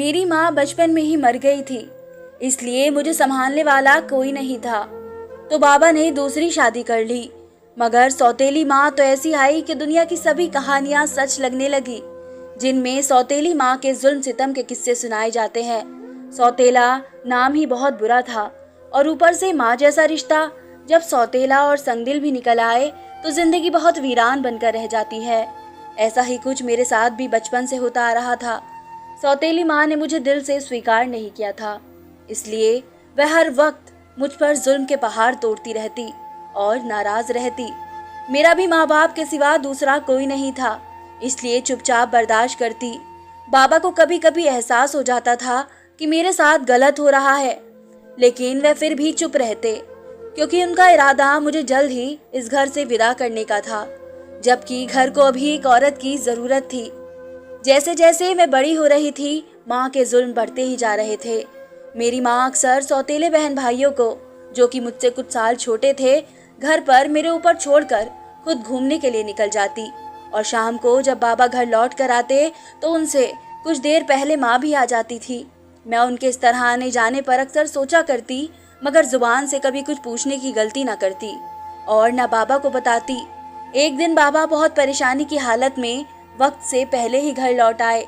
मेरी माँ बचपन में ही मर गई थी, इसलिए मुझे संभालने वाला कोई नहीं था। तो बाबा ने दूसरी शादी कर ली। मगर सौतेली माँ तो ऐसी आई कि दुनिया की सभी कहानियां सच लगने लगी, जिनमें सौतेली माँ के जुल्म सितम के किस्से सुनाए जाते हैं। सौतेला नाम ही बहुत बुरा था और ऊपर से माँ जैसा रिश्ता। जब सौतेला और संगदिल भी निकल आए तो जिंदगी बहुत वीरान बनकर रह जाती है। ऐसा ही कुछ मेरे साथ भी बचपन से होता आ रहा था। सौतेली माँ ने मुझे दिल से स्वीकार नहीं किया था, इसलिए वह हर वक्त मुझ पर जुल्म के पहाड़ तोड़ती रहती और नाराज रहती। मेरा भी माँ बाप के सिवा दूसरा कोई नहीं था, इसलिए चुपचाप बर्दाश्त करती। बाबा को कभी कभी एहसास हो जाता था कि मेरे साथ गलत हो रहा है, लेकिन वह फिर भी चुप रहते, क्योंकि उनका इरादा मुझे जल्द ही इस घर से विदा करने का था, जबकि घर को अभी एक औरत की जरूरत थी। जैसे जैसे मैं बड़ी हो रही थी, माँ के जुल्म बढ़ते ही जा रहे थे। मेरी माँ अक्सर सौतेले बहन भाइयों को, जो कि मुझसे कुछ साल छोटे थे, घर पर मेरे ऊपर छोड़कर खुद घूमने के लिए निकल जाती। और शाम को जब बाबा घर लौट कर आते तो उनसे कुछ देर पहले माँ भी आ जाती थी। मैं उनके इस तरह आने जाने पर अक्सर सोचा करती, मगर जुबान से कभी कुछ पूछने की गलती ना करती और न बाबा को बताती। एक दिन बाबा बहुत परेशानी की हालत में वक्त से पहले ही घर लौट आए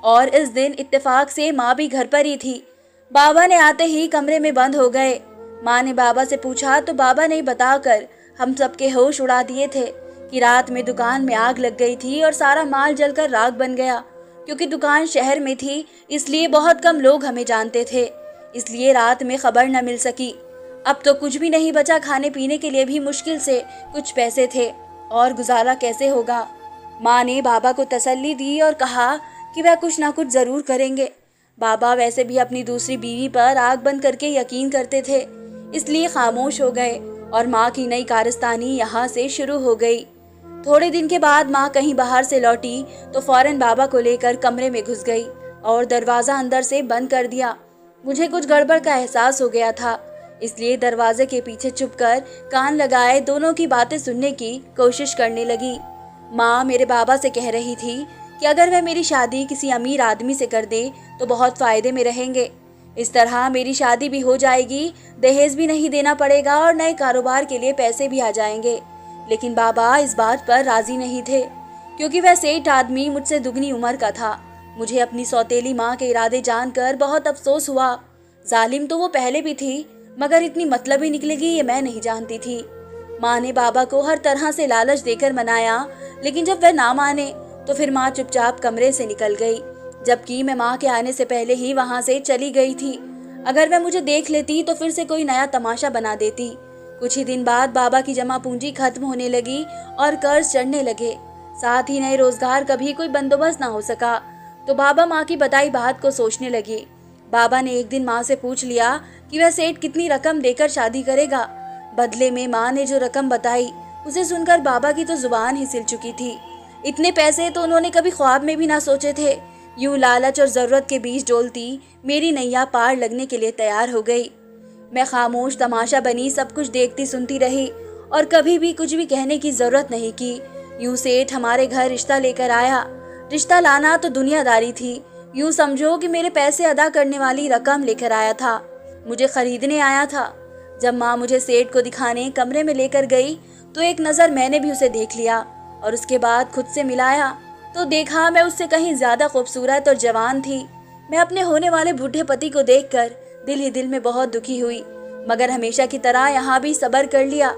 और इस दिन इत्तेफाक से माँ भी घर पर ही थी। बाबा ने आते ही कमरे में बंद हो गए। माँ ने बाबा से पूछा तो बाबा ने बताकर हम सबके होश उड़ा दिए थे कि रात में दुकान में आग लग गई थी और सारा माल जलकर राख बन गया। क्योंकि दुकान शहर में थी, इसलिए बहुत कम लोग हमें जानते थे, इसलिए रात में खबर न मिल सकी। अब तो कुछ भी नहीं बचा, खाने पीने के लिए भी मुश्किल से कुछ पैसे थे और गुजारा कैसे होगा। माँ ने बाबा को तसल्ली दी और कहा कि वह कुछ ना कुछ जरूर करेंगे। बाबा वैसे भी अपनी दूसरी बीवी पर आग बंद करके यकीन करते थे, इसलिए खामोश हो गए और माँ की नई कारस्तानी यहाँ से शुरू हो गई। थोड़े दिन के बाद माँ कहीं बाहर से लौटी तो फौरन बाबा को लेकर कमरे में घुस गई और दरवाजा अंदर से बंद कर दिया। मुझे कुछ गड़बड़ का एहसास हो गया था, इसलिए दरवाजे के पीछे छुपकर कान लगाए दोनों की बातें सुनने की कोशिश करने लगी। माँ मेरे बाबा से कह रही थी कि अगर वह मेरी शादी किसी अमीर आदमी से कर दे तो बहुत फायदे में रहेंगे। इस तरह मेरी शादी भी हो जाएगी, दहेज भी नहीं देना पड़ेगा और नए कारोबार के लिए पैसे भी आ जाएंगे। लेकिन बाबा इस बात पर राजी नहीं थे, क्योंकि वह सेठ आदमी मुझसे दुगनी उम्र का था। मुझे अपनी सौतेली माँ के इरादे जानकर बहुत अफसोस हुआ। जालिम तो वो पहले भी थी, मगर इतनी मतलबी निकलेगी ये मैं नहीं जानती थी। माँ ने बाबा को हर तरह से लालच देकर मनाया, लेकिन जब वह ना माने तो फिर माँ चुपचाप कमरे से निकल गई, जबकि मैं माँ के आने से पहले ही वहाँ से चली गई थी। अगर वह मुझे देख लेती तो फिर से कोई नया तमाशा बना देती। कुछ ही दिन बाद बाबा की जमा पूंजी खत्म होने लगी और कर्ज चढ़ने लगे, साथ ही नए रोजगार का भी कोई बंदोबस्त ना हो सका। तो बाबा माँ की बताई बात को सोचने लगे। बाबा ने एक दिन माँ से पूछ लिया कि वह सेठ कितनी रकम देकर शादी करेगा। बदले में माँ ने जो रकम बताई उसे सुनकर बाबा की तो जुबान ही सिल चुकी थी। इतने पैसे तो उन्होंने कभी ख्वाब में भी ना सोचे थे। यूं लालच और जरूरत के बीच डोलती मेरी नैया पार लगने के लिए तैयार हो गई। मैं खामोश तमाशा बनी सब कुछ देखती सुनती रही और कभी भी कुछ भी कहने की जरूरत नहीं की। यूं सेठ हमारे घर रिश्ता लेकर आया। रिश्ता लाना तो दुनियादारी थी। यूं समझो कि मेरे पैसे अदा करने वाली रकम लेकर आया था, मुझे खरीदने आया था। जब माँ मुझे सेठ को दिखाने कमरे में लेकर गई तो एक नज़र मैंने भी उसे देख लिया और उसके बाद खुद से मिलाया तो देखा मैं उससे कहीं ज्यादा खूबसूरत और जवान थी। मैं अपने होने वाले बूढ़े पति को देखकर दिल ही दिल में बहुत दुखी हुई, मगर हमेशा की तरह यहाँ भी सब्र कर लिया।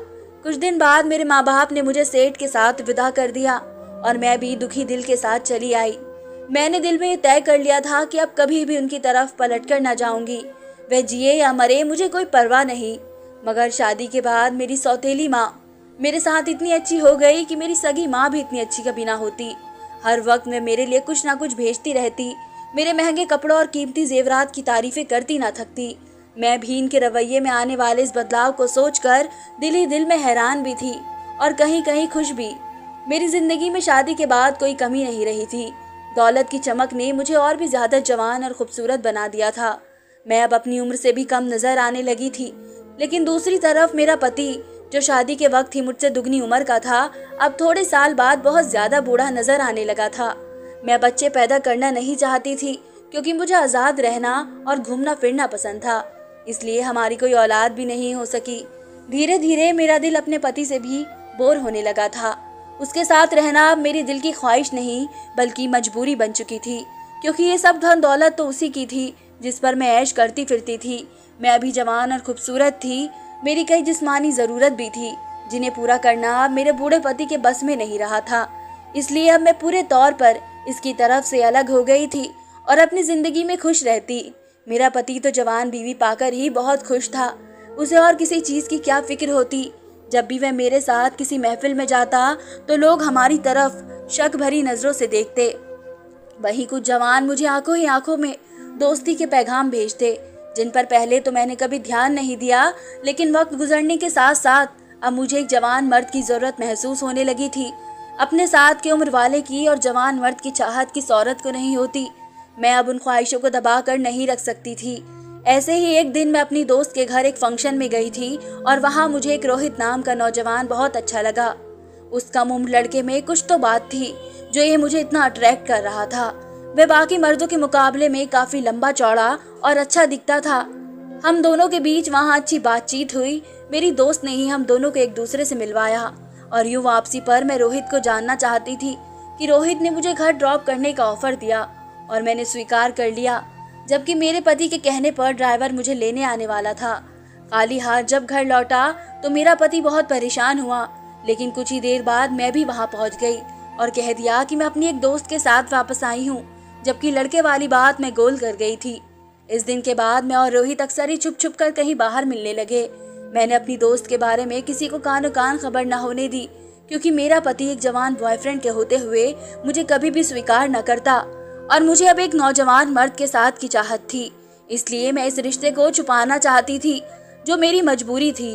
कुछ दिन बाद मेरे माँ बाप ने मुझे सेठ के साथ विदा कर दिया और मैं भी दुखी दिल के साथ चली आई। मैंने दिल में तय कर लिया था कि अब कभी भी उनकी तरफ पलटकर ना जाऊंगी। वह जिए या मरे मुझे कोई परवाह नहीं। मगर शादी के बाद मेरी सौतेली माँ मेरे साथ इतनी अच्छी हो गई कि मेरी सगी माँ भी इतनी अच्छी कभी ना होती। हर वक्त में मेरे लिए कुछ ना कुछ भेजती रहती, मेरे महंगे कपड़ों और कीमती जेवरात की तारीफें करती ना थकती। मैं भी इनके रवैये में आने वाले इस बदलाव को सोचकर दिल ही दिल में हैरान भी थी और कहीं कहीं खुश भी। मेरी जिंदगी में शादी के बाद कोई कमी नहीं रही थी। दौलत की चमक ने मुझे और भी ज्यादा जवान और खूबसूरत बना दिया था। मैं अब अपनी उम्र से भी कम नजर आने लगी थी। लेकिन दूसरी तरफ मेरा पति, जो शादी के वक्त ही मुझसे दुगनी उम्र का था, अब थोड़े साल बाद बहुत ज्यादा बूढ़ा नजर आने लगा था। मैं बच्चे पैदा करना नहीं चाहती थी, क्योंकि मुझे आज़ाद रहना और घूमना फिरना पसंद था। इसलिए हमारी कोई औलाद भी नहीं हो सकी। धीरे धीरे मेरा दिल अपने पति से भी बोर होने लगा था। उसके साथ रहना अब मेरी दिल की ख्वाहिश नहीं बल्कि मजबूरी बन चुकी थी, क्योंकि ये सब धन दौलत तो उसी की थी जिस पर मैं ऐश करती फिरती थी। मैं अभी जवान और खूबसूरत थी। मेरी कई जिस्मानी ज़रूरत भी थी जिन्हें पूरा करना अब मेरे बूढ़े पति के बस में नहीं रहा था। इसलिए अब मैं पूरे तौर पर इसकी तरफ से अलग हो गई थी और अपनी ज़िंदगी में खुश रहती। मेरा पति तो जवान बीवी पाकर ही बहुत खुश था। उसे और किसी चीज़ की क्या फिक्र होती। जब भी वह मेरे साथ किसी महफिल में जाता तो लोग हमारी तरफ शक भरी नज़रों से देखते। वहीं कुछ जवान मुझे आंखों ही आंखों में दोस्ती के पैगाम भेजते, जिन पर पहले तो मैंने कभी ध्यान नहीं दिया, लेकिन वक्त गुजरने के साथ साथ अब मुझे एक जवान मर्द की ज़रूरत महसूस होने लगी थी। अपने साथ की उम्र वाले की और जवान मर्द की चाहत किस औरत को नहीं होती। मैं अब उन ख्वाहिशों को दबा कर नहीं रख सकती थी। ऐसे ही एक दिन मैं अपनी दोस्त के घर एक फंक्शन में गई थी और वहाँ मुझे एक रोहित नाम का नौजवान बहुत अच्छा लगा। उस कम उम्र लड़के में कुछ तो बात थी जो ये मुझे इतना अट्रैक्ट कर रहा था। वह बाकी मर्दों के मुकाबले में काफ़ी लंबा चौड़ा और अच्छा दिखता था। हम दोनों के बीच वहाँ अच्छी बातचीत हुई। मेरी दोस्त ने ही हम दोनों को एक दूसरे से मिलवाया और यूँ वापसी पर मैं रोहित को जानना चाहती थी कि रोहित ने मुझे घर ड्रॉप करने का ऑफर दिया और मैंने स्वीकार कर लिया, जबकि मेरे पति के कहने पर ड्राइवर मुझे लेने आने वाला था। खाली हाथ जब घर लौटा तो मेरा पति बहुत परेशान हुआ, लेकिन कुछ ही देर बाद मैं भी वहाँ पहुँच गई और कह दिया कि मैं अपनी एक दोस्त के साथ वापस आई हूँ, जबकि लड़के वाली बात मैं गोल कर गई थी। इस दिन के बाद मैं और रोहित अक्सर ही छुप छुप कर कहीं बाहर मिलने लगे। मैंने अपनी दोस्त के बारे में किसी को कानो कान खबर न होने दी, क्योंकि मेरा पति एक जवान बॉयफ्रेंड के होते हुए मुझे कभी भी स्वीकार न करता और मुझे अब एक नौजवान मर्द के साथ की चाहत थी। इसलिए मैं इस रिश्ते को छुपाना चाहती थी, जो मेरी मजबूरी थी।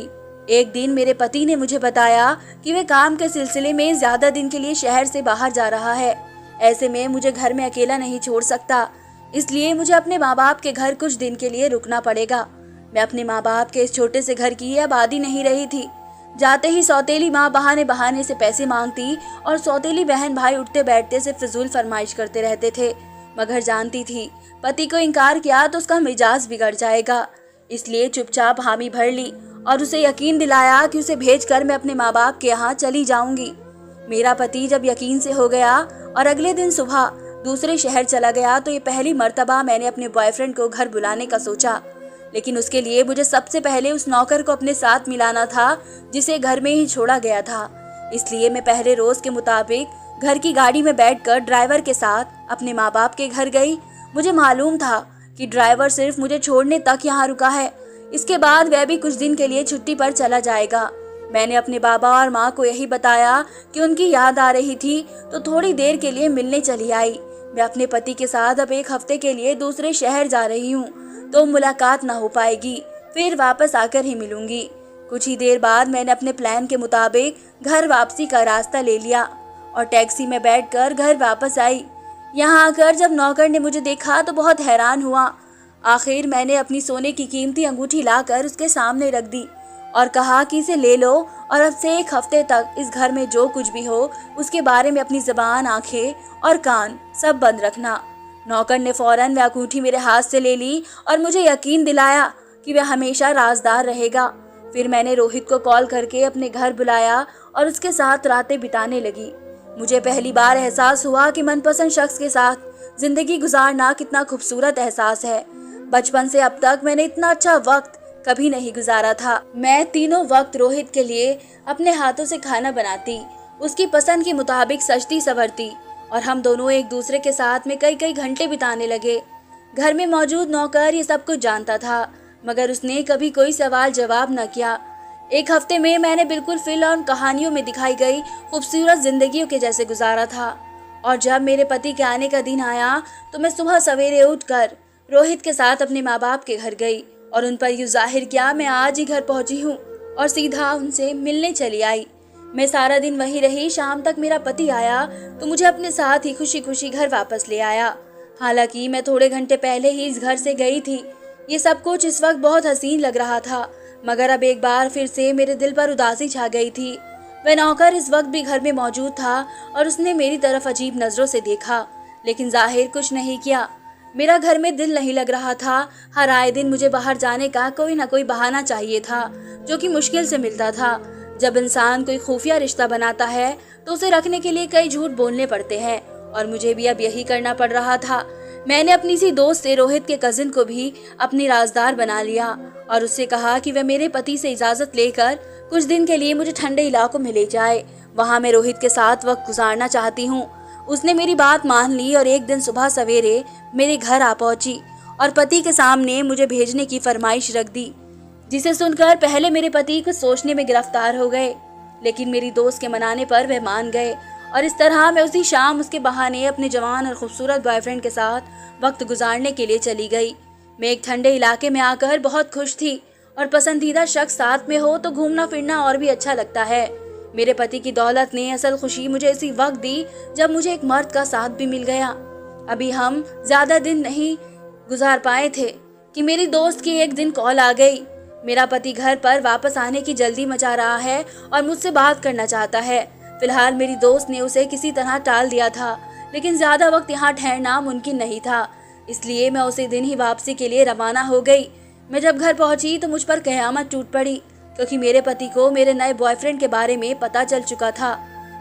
एक दिन मेरे पति ने मुझे बताया कि वह काम के सिलसिले में ज्यादा दिन के लिए शहर से बाहर जा रहा है। ऐसे में मुझे घर में अकेला नहीं छोड़ सकता, इसलिए मुझे अपने माँ बाप के घर कुछ दिन के लिए रुकना पड़ेगा। मैं अपने माँ बाप के इस छोटे से घर की अब आदी नहीं रही थी। जाते ही सौतेली माँ बहाने बहाने से पैसे मांगती और सौतेली बहन भाई उठते बैठते से फिजूल फरमाइश करते रहते थे, मगर जानती थी पति को इनकार किया तो उसका मिजाज बिगड़ जाएगा। इसलिए चुपचाप हामी भर ली और उसे यकीन दिलाया कि उसे भेजकर मैं अपने माँ बाप के यहाँ चली जाऊंगी। मेरा पति जब यकीन से हो गया और अगले दिन सुबह दूसरे शहर चला गया तो ये पहली मर्तबा मैंने अपने बॉयफ्रेंड को घर बुलाने का सोचा, लेकिन उसके लिए मुझे सबसे पहले उस नौकर को अपने साथ मिलाना था जिसे घर में ही छोड़ा गया था। इसलिए मैं पहले रोज के मुताबिक घर की गाड़ी में बैठकर ड्राइवर के साथ अपने माँ बाप के घर गई। मुझे मालूम था कि ड्राइवर सिर्फ मुझे छोड़ने तक यहाँ रुका है, इसके बाद वह भी कुछ दिन के लिए छुट्टी पर चला जाएगा। मैंने अपने बाबा और माँ को यही बताया कि उनकी याद आ रही थी तो थोड़ी देर के लिए मिलने चली आई। मैं अपने पति के साथ अब एक हफ्ते के लिए दूसरे शहर जा रही हूँ, तो मुलाकात ना हो पाएगी, फिर वापस आकर ही मिलूंगी। कुछ ही देर बाद मैंने अपने प्लान के मुताबिक घर वापसी का रास्ता ले लिया और टैक्सी में बैठकर घर वापस आई। यहाँ आकर जब नौकर ने मुझे देखा तो बहुत हैरान हुआ। आखिर मैंने अपनी सोने की कीमती अंगूठी लाकर उसके सामने रख दी और कहा कि इसे ले लो और अब से एक हफ्ते तक इस घर में जो कुछ भी हो उसके बारे में अपनी ज़बान, आंखें और कान सब बंद रखना। नौकर ने फौरन वह अंगूठी मेरे हाथ से ले ली और मुझे यकीन दिलाया कि वह हमेशा राजदार रहेगा। फिर मैंने रोहित को कॉल करके अपने घर बुलाया और उसके साथ रातें बिताने लगी। मुझे पहली बार एहसास हुआ कि मनपसंद शख्स के साथ जिंदगी गुजारना कितना खूबसूरत एहसास है। बचपन से अब तक मैंने इतना अच्छा वक्त कभी नहीं गुजारा था। मैं तीनों वक्त रोहित के लिए अपने हाथों से खाना बनाती, उसकी पसंद के मुताबिक सजती संवरती और हम दोनों एक दूसरे के साथ में कई कई घंटे बिताने लगे। घर में मौजूद नौकर ये सब कुछ जानता था, मगर उसने कभी कोई सवाल जवाब न किया। एक हफ्ते में मैंने बिल्कुल फिल्म और कहानियों में दिखाई गई खूबसूरत जिंदगियों के जैसे गुजारा था। और जब मेरे पति के आने का दिन आया तो मैं सुबह सवेरे उठकर रोहित के साथ अपने माँ बाप के घर गई और उन पर यूँ जाहिर किया मैं आज ही घर पहुंची हूँ और सीधा उनसे मिलने चली आई। मैं सारा दिन वहीं रही। शाम तक मेरा पति आया तो मुझे अपने साथ ही खुशी खुशी घर वापस ले आया। हालांकि मैं थोड़े घंटे पहले ही इस घर से गई थी। ये सब कुछ इस वक्त बहुत हसीन लग रहा था, मगर अब एक बार फिर से मेरे दिल पर उदासी छा गई थी। वह नौकर इस वक्त भी घर में मौजूद था और उसने मेरी तरफ अजीब नज़रों से देखा, लेकिन जाहिर कुछ नहीं किया। मेरा घर में दिल नहीं लग रहा था। हर आए दिन मुझे बाहर जाने का कोई ना कोई बहाना चाहिए था, जो कि मुश्किल से मिलता था। जब इंसान कोई खुफिया रिश्ता बनाता है तो उसे रखने के लिए कई झूठ बोलने पड़ते हैं, और मुझे भी अब यही करना पड़ रहा था। मैंने अपनी सी दोस्त से रोहित के कजिन को भी अपनी राजदार बना लिया और उससे कहा कि वह मेरे पति से इजाजत लेकर कुछ दिन के लिए मुझे ठंडे इलाकों में ले जाए। वहां मैं रोहित के साथ वक्त गुजारना चाहती हूँ। उसने मेरी बात मान ली और एक दिन सुबह सवेरे मेरे घर आ पहुंची और पति के सामने मुझे भेजने की फरमाइश रख दी, जिसे सुनकर पहले मेरे पति कुछ सोचने में गिरफ्तार हो गए, लेकिन मेरी दोस्त के मनाने पर वह मान गए और इस तरह मैं उसी शाम उसके बहाने अपने जवान और खूबसूरत बॉयफ्रेंड के साथ वक्त गुजारने के लिए चली गई। मैं एक ठंडे इलाके में आकर बहुत खुश थी और पसंदीदा शख्स साथ में हो तो घूमना फिरना और भी अच्छा लगता है। मेरे पति की दौलत ने असल खुशी मुझे इसी वक्त दी जब मुझे एक मर्द का साथ भी मिल गया। अभी हम ज्यादा दिन नहीं गुजार पाए थे कि मेरी दोस्त की एक दिन कॉल आ गई। मेरा पति घर पर वापस आने की जल्दी मचा रहा है और मुझसे बात करना चाहता है। फिलहाल मेरी दोस्त ने उसे किसी तरह टाल दिया था, लेकिन ज्यादा वक्त यहाँ ठहरना मुमकिन नहीं था, इसलिए मैं उसी दिन ही वापसी के लिए रवाना हो गई। मैं जब घर पहुंची तो मुझ पर कयामत टूट पड़ी, क्योंकि मेरे पति को मेरे नए बॉयफ्रेंड के बारे में पता चल चुका था।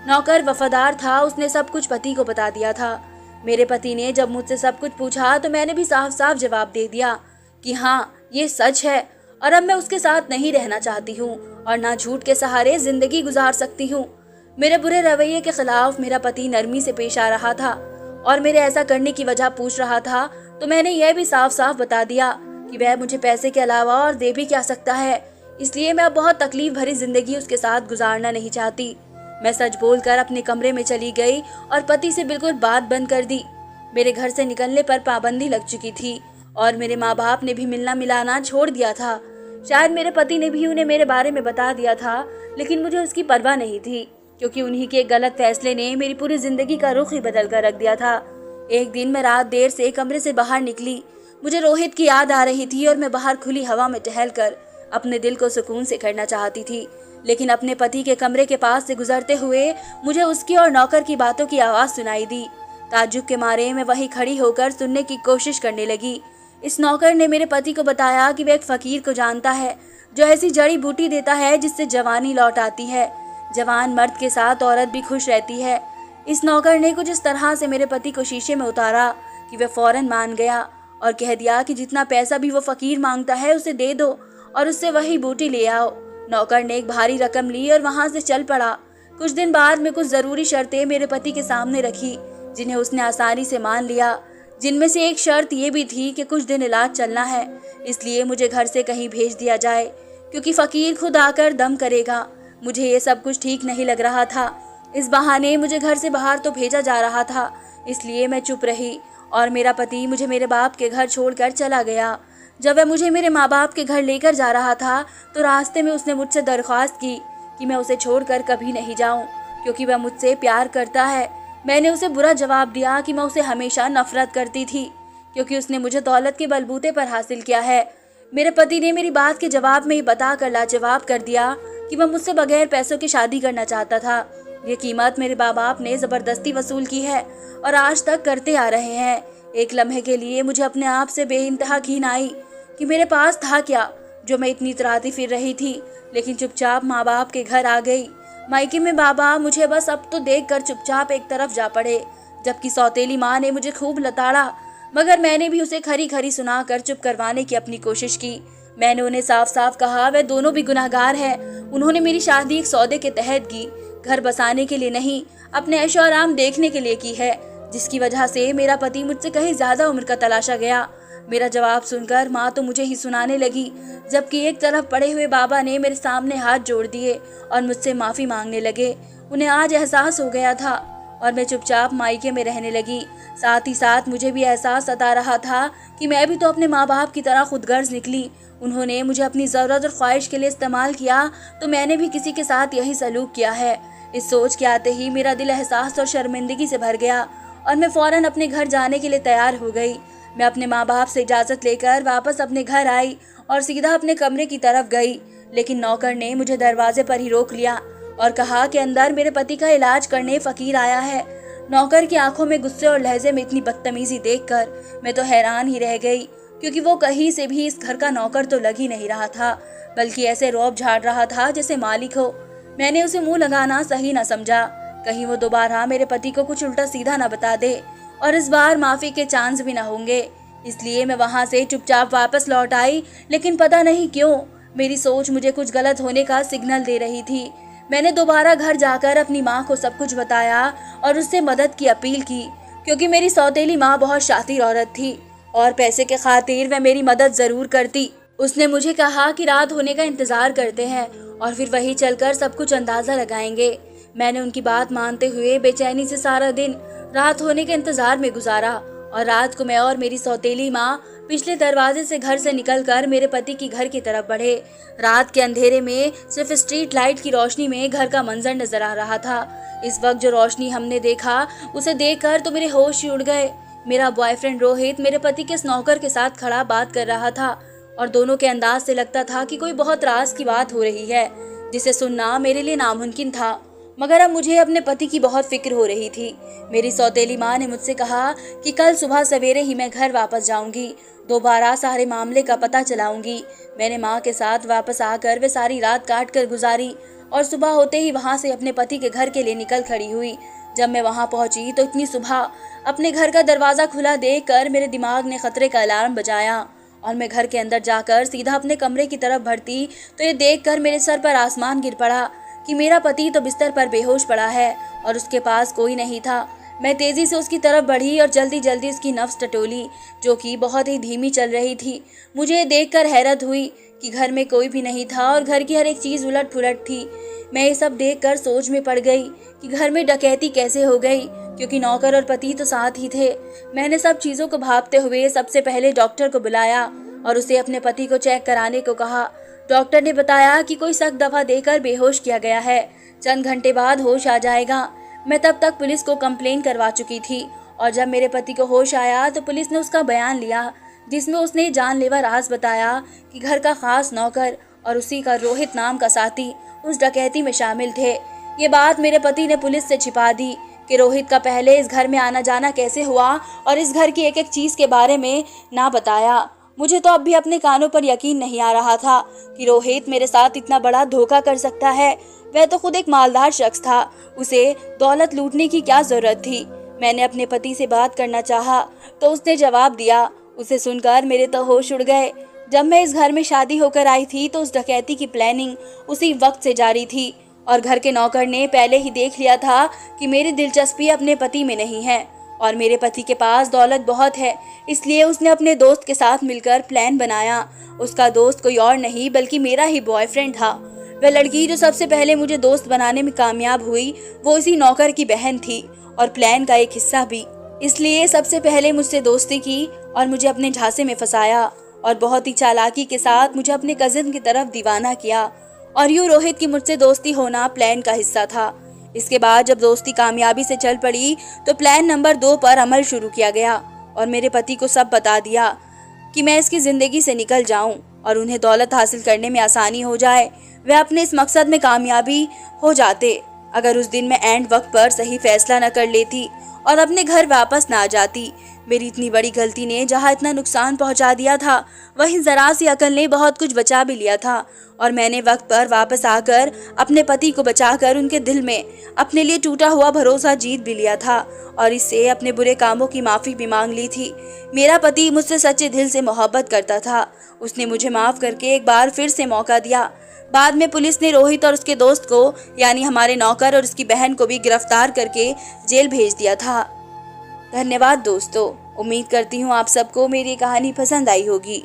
नौकर वफादार था, उसने सब कुछ पति को बता दिया था। मेरे पति ने जब मुझसे सब कुछ पूछा तो मैंने भी साफ साफ जवाब दे दिया कि हाँ, ये सच है और अब मैं उसके साथ नहीं रहना चाहती हूँ और ना झूठ के सहारे जिंदगी गुजार सकती हूँ। मेरे बुरे रवैये के खिलाफ मेरा पति नरमी से पेश आ रहा था और मेरे ऐसा करने की वजह पूछ रहा था, तो मैंने यह भी साफ साफ बता दिया कि वह मुझे पैसे के अलावा और दे भी क्या सकता है, इसलिए मैं अब बहुत तकलीफ भरी जिंदगी उसके साथ गुजारना नहीं चाहती। मैं सच बोलकर अपने कमरे में चली गई और पति से बिल्कुल बात बंद कर दी। मेरे घर से निकलने पर पाबंदी लग चुकी थी और मेरे माँ बाप ने भी मिलना मिलाना छोड़ दिया था। शायद मेरे पति ने भी उन्हें मेरे बारे में बता दिया था, लेकिन मुझे उसकी परवाह नहीं थी, क्योंकि उन्हीं के गलत फैसले ने मेरी पूरी जिंदगी का रुख ही बदल कर रख दिया था। एक दिन मैं रात देर से कमरे से बाहर निकली। मुझे रोहित की याद आ रही थी और मैं बाहर खुली हवा में टहलकर अपने दिल को सुकून से करना चाहती थी, लेकिन अपने पति के कमरे के पास से गुजरते हुए मुझे उसकी और नौकर की बातों की आवाज सुनाई दी। ताज्जुब के मारे मैं वहीं खड़ी होकर सुनने की कोशिश करने लगी। इस नौकर ने मेरे पति को बताया कि वह एक फकीर को जानता है जो ऐसी जड़ी बूटी देता है जिससे जवानी लौट आती है। जवान मर्द के साथ औरत भी खुश रहती है। इस नौकर ने कुछ इस तरह से मेरे पति को शीशे में उतारा कि वह फौरन मान गया और कह दिया कि जितना पैसा भी वो फकीर मांगता है उसे दे दो और उससे वही बूटी ले आओ। नौकर ने एक भारी रकम ली और वहां से चल पड़ा। कुछ दिन बाद में कुछ जरूरी शर्तें मेरे पति के सामने रखी, जिन्हें उसने आसानी से मान लिया। जिनमें से एक शर्त ये भी थी कि कुछ दिन इलाज चलना है, इसलिए मुझे घर से कहीं भेज दिया जाए, क्योंकि फकीर खुद आकर दम करेगा। मुझे ये सब कुछ ठीक नहीं लग रहा था। इस बहाने मुझे घर से बाहर तो भेजा जा रहा था, इसलिए मैं चुप रही और मेरा पति मुझे मेरे बाप के घर छोड़कर चला गया। जब वह मुझे मेरे माँ बाप के घर लेकर जा रहा था तो रास्ते में उसने मुझसे दरख्वास्त की कि मैं उसे छोड़कर कभी नहीं जाऊं, क्योंकि वह मुझसे प्यार करता है। मैंने उसे बुरा जवाब दिया कि मैं उसे हमेशा नफरत करती थी, क्योंकि उसने मुझे दौलत के बलबूते पर हासिल किया है। मेरे पति ने मेरी बात के जवाब में ही बताकर लाजवाब कर दिया कि वह मुझसे बगैर पैसों की शादी करना चाहता था। ये कीमत मेरे माँ बाप ने जबरदस्ती वसूल की है और आज तक करते आ रहे हैं। एक लम्हे के लिए मुझे अपने आप से बेइंतहा घिन आई कि मेरे पास था क्या जो मैं इतनी इतराती फिर रही थी, लेकिन चुपचाप माँ बाप के घर आ गई। मायके में बाबा मुझे बस अब तो देखकर चुपचाप एक तरफ जा पड़े, जबकि सौतेली माँ ने मुझे खूब लताड़ा, मगर मैंने भी उसे खरी खरी सुनाकर चुप करवाने की अपनी कोशिश की। मैंने उन्हें साफ साफ कहा वह दोनों भी गुनाहगार हैं। उन्होंने मेरी शादी एक सौदे के तहत की, घर बसाने के लिए नहीं, अपने ऐशो आराम देखने के लिए की है, जिसकी वजह से मेरा पति मुझसे कहीं ज्यादा उम्र का तलाशा गया। मेरा जवाब सुनकर माँ तो मुझे ही सुनाने लगी, जबकि एक तरफ पड़े हुए बाबा ने मेरे सामने हाथ जोड़ दिए और मुझसे माफी मांगने लगे। उन्हें आज एहसास हो गया था और मैं चुपचाप मायके में रहने लगी। साथ ही साथ मुझे भी एहसास सता रहा था कि मैं भी तो अपने माँ बाप की तरह खुदगर्ज निकली। उन्होंने मुझे अपनी ज़रूरत और ख्वाहिश के लिए इस्तेमाल किया, तो मैंने भी किसी के साथ यही सलूक किया है। इस सोच के आते ही मेरा दिल एहसास और शर्मिंदगी से भर गया और मैं फ़ौरन अपने घर जाने के लिए तैयार हो गई। मैं अपने माँ बाप से इजाज़त लेकर वापस अपने घर आई और सीधा अपने कमरे की तरफ गई, लेकिन नौकर ने मुझे दरवाजे पर ही रोक लिया और कहा कि अंदर मेरे पति का इलाज करने फ़कीर आया है। नौकर की आंखों में गुस्से और लहजे में इतनी बदतमीजी देखकर मैं तो हैरान ही रह गई, क्योंकि वो कहीं से भी इस घर का नौकर तो लग ही नहीं रहा था, बल्कि ऐसे रौब झाड़ रहा था जैसे मालिक हो। मैंने उसे मुंह लगाना सही न समझा, कहीं वो दोबारा मेरे पति को कुछ उल्टा सीधा न बता दे और इस बार माफी के चांस भी न होंगे। इसलिए मैं वहां से चुपचाप वापस लौट आई, लेकिन पता नहीं क्यों मेरी सोच मुझे कुछ गलत होने का सिग्नल दे रही थी। मैंने दोबारा घर जाकर अपनी माँ को सब कुछ बताया और उससे मदद की अपील की, क्योंकि मेरी सौतेली माँ बहुत शातिर औरत थी और पैसे के खातिर वह मेरी मदद जरूर करती। उसने मुझे कहा कि रात होने का इंतजार करते हैं और फिर वही चलकर सब कुछ अंदाजा लगाएंगे। मैंने उनकी बात मानते हुए बेचैनी से सारा दिन रात होने के इंतजार में गुजारा और रात को मैं और मेरी सौतेली माँ पिछले दरवाजे से घर से निकलकर मेरे पति की घर की तरफ बढ़े। रात के अंधेरे में सिर्फ स्ट्रीट लाइट की रोशनी में घर का मंजर नजर आ रहा था। इस वक्त जो रोशनी हमने देखा उसे देखकर तो मेरे होश ही उड़ गए। मेरा बॉयफ्रेंड रोहित मेरे पति के स्नॉकर के साथ खड़ा बात कर रहा था और दोनों के अंदाज से लगता था कि कोई बहुत राज की बात हो रही है, जिसे सुनना मेरे लिए नामुमकिन था। मगर अब मुझे अपने पति की बहुत फिक्र हो रही थी। मेरी सौतेली माँ ने मुझसे कहा कि कल सुबह सवेरे ही मैं घर वापस जाऊंगी, दोबारा सारे मामले का पता चलाऊंगी। मैंने माँ के साथ वापस आकर वे सारी रात काट कर गुजारी और सुबह होते ही वहाँ से अपने पति के घर के लिए निकल खड़ी हुई। जब मैं वहाँ पहुँची तो इतनी सुबह अपने घर का दरवाज़ा खुला देखकर मेरे दिमाग ने खतरे का अलार्म बजाया और मैं घर के अंदर जाकर सीधा अपने कमरे की तरफ बढ़ती तो ये देखकर मेरे सर पर आसमान गिर पड़ा कि मेरा पति तो बिस्तर पर बेहोश पड़ा है और उसके पास कोई नहीं था। मैं तेज़ी से उसकी तरफ बढ़ी और जल्दी जल्दी उसकी नब्ज़ टटोली, जो कि बहुत ही धीमी चल रही थी। मुझे ये देखकर हैरत हुई कि घर में कोई भी नहीं था और घर की हर एक चीज़ उलट पुलट थी। मैं ये सब देखकर सोच में पड़ गई कि घर में डकैती कैसे हो गई, क्योंकि नौकर और पति तो साथ ही थे। मैंने सब चीज़ों को भांपते हुए सबसे पहले डॉक्टर को बुलाया और उसे अपने पति को चेक कराने को कहा। डॉक्टर ने बताया कि कोई सख्त दवा देकर बेहोश किया गया है, चंद घंटे बाद होश आ जाएगा। मैं तब तक पुलिस को कंप्लेन करवा चुकी थी और जब मेरे पति को होश आया तो पुलिस ने उसका बयान लिया, जिसमें उसने जानलेवा राज बताया कि घर का खास नौकर और उसी का रोहित नाम का साथी उस डकैती में शामिल थे। ये बात मेरे पति ने पुलिस से छिपा दी कि रोहित का पहले इस घर में आना जाना कैसे हुआ और इस घर की एक एक चीज़ के बारे में ना बताया। मुझे तो अब भी अपने कानों पर यकीन नहीं आ रहा था कि रोहित मेरे साथ इतना बड़ा धोखा कर सकता है। वह तो खुद एक मालदार शख्स था, उसे दौलत लूटने की क्या जरूरत थी। मैंने अपने पति से बात करना चाहा तो उसने जवाब दिया। उसे सुनकर मेरे तो होश उड़ गए। जब मैं इस घर में शादी होकर आई थी तो उस डकैती की प्लानिंग उसी वक्त से जारी थी और घर के नौकर ने पहले ही देख लिया था कि मेरी दिलचस्पी अपने पति में नहीं है और मेरे पति के पास दौलत बहुत है, इसलिए उसने अपने दोस्त के साथ मिलकर प्लान बनाया। उसका दोस्त कोई और नहीं बल्कि मेरा ही बॉयफ्रेंड था। वह लड़की जो सबसे पहले मुझे दोस्त बनाने में कामयाब हुई वो इसी नौकर की बहन थी और प्लान का एक हिस्सा भी। इसलिए सबसे पहले मुझसे दोस्ती की और मुझे अपने झांसे में फंसाया और बहुत ही चालाकी के साथ मुझे अपने कजिन की तरफ दीवाना किया और यूँ रोहित की मुझसे दोस्ती होना प्लान का हिस्सा था। इसके बाद जब दोस्ती कामयाबी से चल पड़ी तो प्लान नंबर 2 पर अमल शुरू किया गया और मेरे पति को सब बता दिया कि मैं इसकी ज़िंदगी से निकल जाऊं और उन्हें दौलत हासिल करने में आसानी हो जाए। वे अपने इस मकसद में कामयाबी हो जाते अगर उस दिन मैं एंड वक्त पर सही फैसला न कर लेती और अपने घर वापस ना आ जाती। मेरी इतनी बड़ी गलती ने जहाँ इतना नुकसान पहुँचा दिया था, वहीं ज़रा सी अकल ने बहुत कुछ बचा भी लिया था और मैंने वक्त पर वापस आकर अपने पति को बचाकर उनके दिल में अपने लिए टूटा हुआ भरोसा जीत भी लिया था और इससे अपने बुरे कामों की माफ़ी भी मांग ली थी। मेरा पति मुझसे सच्चे दिल से मोहब्बत करता था। उसने मुझे माफ़ करके एक बार फिर से मौका दिया। बाद में पुलिस ने रोहित और उसके दोस्त को यानी हमारे नौकर और उसकी बहन को भी गिरफ्तार करके जेल भेज दिया था। धन्यवाद दोस्तों। उम्मीद करती हूँ आप सबको मेरी कहानी पसंद आई होगी।